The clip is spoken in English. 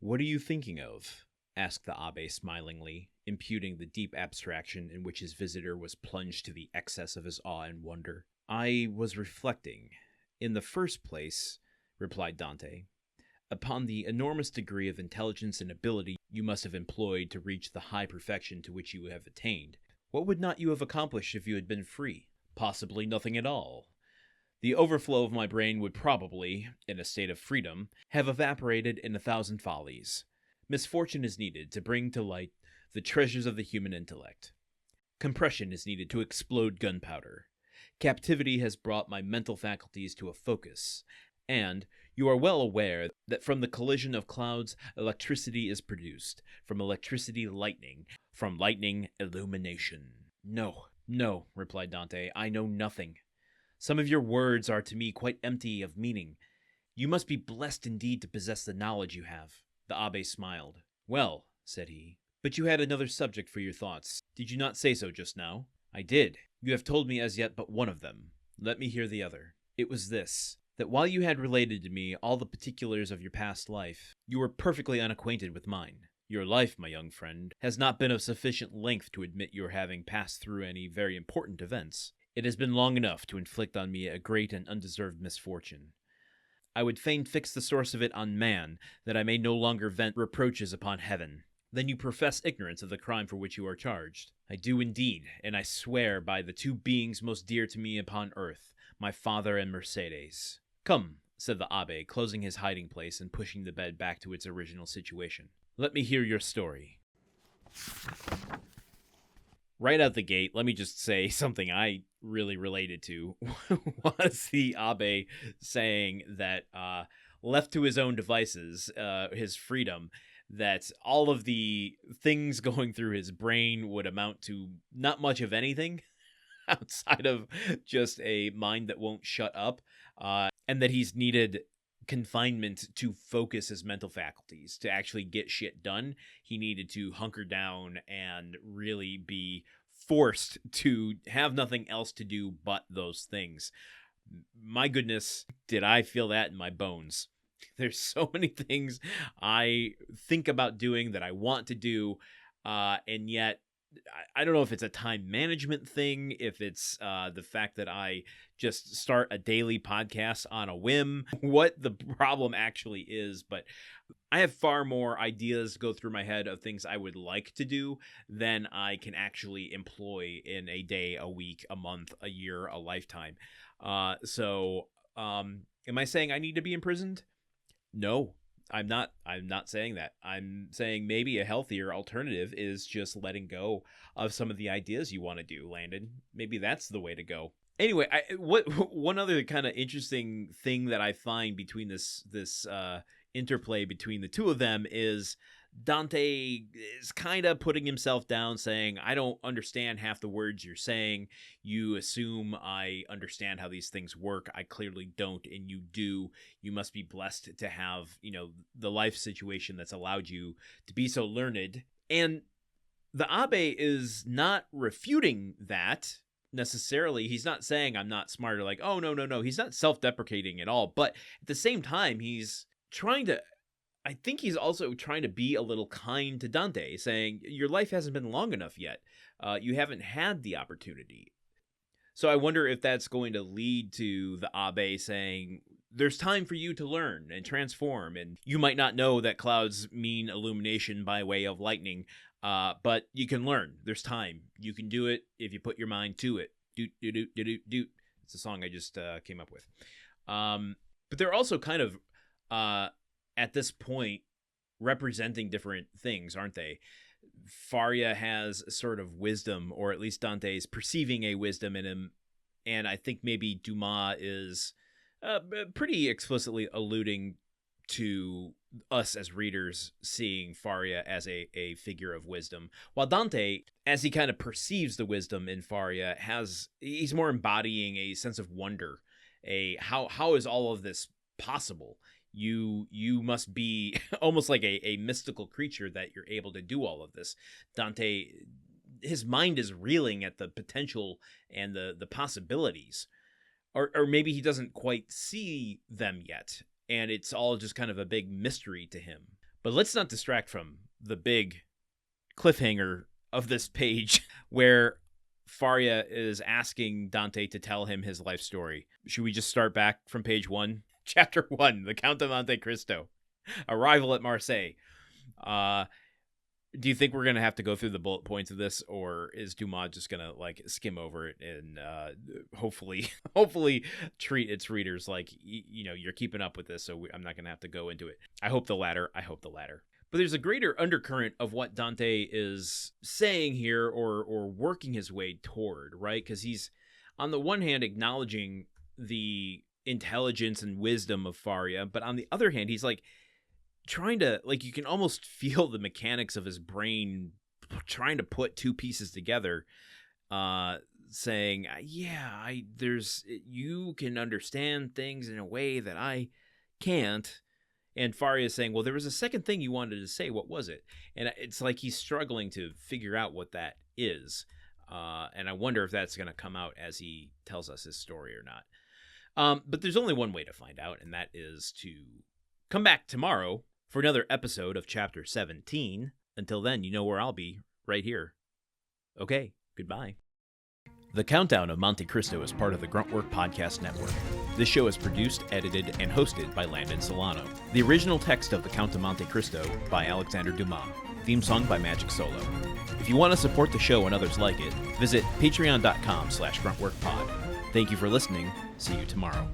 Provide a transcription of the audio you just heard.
"What are you thinking of?" asked the abbé smilingly, imputing the deep abstraction in which his visitor was plunged to the excess of his awe and wonder. "I was reflecting. In the first place," replied Dante, "upon the enormous degree of intelligence and ability you must have employed to reach the high perfection to which you have attained. What would not you have accomplished if you had been free? Possibly nothing at all. The overflow of my brain would probably, in a state of freedom, have evaporated in 1,000 follies. Misfortune is needed to bring to light the treasures of the human intellect. Compression is needed to explode gunpowder. Captivity has brought my mental faculties to a focus, and you are well aware that from the collision of clouds, electricity is produced, from electricity, lightning, from lightning, illumination." No, replied Dante, "I know nothing. Some of your words are to me quite empty of meaning. You must be blessed indeed to possess the knowledge you have." The abbé smiled. "Well," said he, "but you had another subject for your thoughts. Did you not say so just now?" "I did. You have told me as yet but one of them. Let me hear the other." "It was this, that while you had related to me all the particulars of your past life, you were perfectly unacquainted with mine. Your life, my young friend, has not been of sufficient length to admit your having passed through any very important events. It has been long enough to inflict on me a great and undeserved misfortune. I would fain fix the source of it on man, that I may no longer vent reproaches upon heaven." "Then you profess ignorance of the crime for which you are charged?" "I do indeed, and I swear by the two beings most dear to me upon earth, my father and Mercedes." "Come," said the abbé, closing his hiding place and pushing the bed back to its original situation. "Let me hear your story." Right out the gate, let me just say something I really related to was the abbé saying that, left to his own devices, his freedom, that all of the things going through his brain would amount to not much of anything outside of just a mind that won't shut up, and that he's needed confinement to focus his mental faculties to actually get shit done. He needed to hunker down and really be forced to have nothing else to do but those things. My goodness, did I feel that in my bones. There's so many things I think about doing that I want to do, and yet I don't know if it's a time management thing, if it's the fact that I just start a daily podcast on a whim, what the problem actually is, but I have far more ideas go through my head of things I would like to do than I can actually employ in a day, a week, a month, a year, a lifetime. So am I saying I need to be imprisoned? No. I'm not saying that. I'm saying maybe a healthier alternative is just letting go of some of the ideas you want to do, Landon. Maybe that's the way to go. Anyway, one other kind of interesting thing that I find between this interplay between the two of them is Dante is kind of putting himself down, saying, "I don't understand half the words you're saying. You assume I understand how these things work. I clearly don't, and you do. You must be blessed to have, the life situation that's allowed you to be so learned." And the abbé is not refuting that necessarily. He's not saying I'm not smarter, like, oh, no. He's not self-deprecating at all. But at the same time, I think he's also trying to be a little kind to Dante, saying, your life hasn't been long enough yet. You haven't had the opportunity. So I wonder if that's going to lead to the abbé saying, there's time for you to learn and transform, and you might not know that clouds mean illumination by way of lightning, but you can learn. There's time. You can do it if you put your mind to it. Doot, doot, doot, doot, doot, doot. It's a song I just came up with. But they're also kind of, at this point, representing different things, aren't they? Faria has sort of wisdom, or at least Dante's perceiving a wisdom in him, and I think maybe Dumas is pretty explicitly alluding to us as readers seeing Faria as a figure of wisdom, while Dante, as he kind of perceives the wisdom in Faria, he's more embodying a sense of wonder. How is all of this possible? You must be almost like a mystical creature that you're able to do all of this. Dante, his mind is reeling at the potential and the possibilities, or maybe he doesn't quite see them yet, and it's all just kind of a big mystery to him. But let's not distract from the big cliffhanger of this page where Faria is asking Dante to tell him his life story. Should we just start back from page 1? Chapter 1, The Count of Monte Cristo. Arrival at Marseille. Do you think we're going to have to go through the bullet points of this, or is Dumas just going to like skim over it and hopefully treat its readers like, you're keeping up with this, so I'm not going to have to go into it. I hope the latter. But there's a greater undercurrent of what Dante is saying here or working his way toward, right? Because he's, on the one hand, acknowledging the intelligence and wisdom of Faria, but on the other hand, he's like trying to, like, you can almost feel the mechanics of his brain trying to put two pieces together, saying, you can understand things in a way that I can't. And Faria is saying, well, there was a second thing you wanted to say. What was it? And it's like he's struggling to figure out what that is. And I wonder if that's going to come out as he tells us his story or not. But there's only one way to find out, and that is to come back tomorrow for another episode of Chapter 17. Until then, you know where I'll be, right here. Okay, goodbye. The Countdown of Monte Cristo is part of the Gruntwork Podcast Network. This show is produced, edited, and hosted by Landon Solano. The original text of The Count of Monte Cristo by Alexander Dumas. Theme song by Magic Solo. If you want to support the show and others like it, visit patreon.com/gruntworkpod. Thank you for listening. See you tomorrow.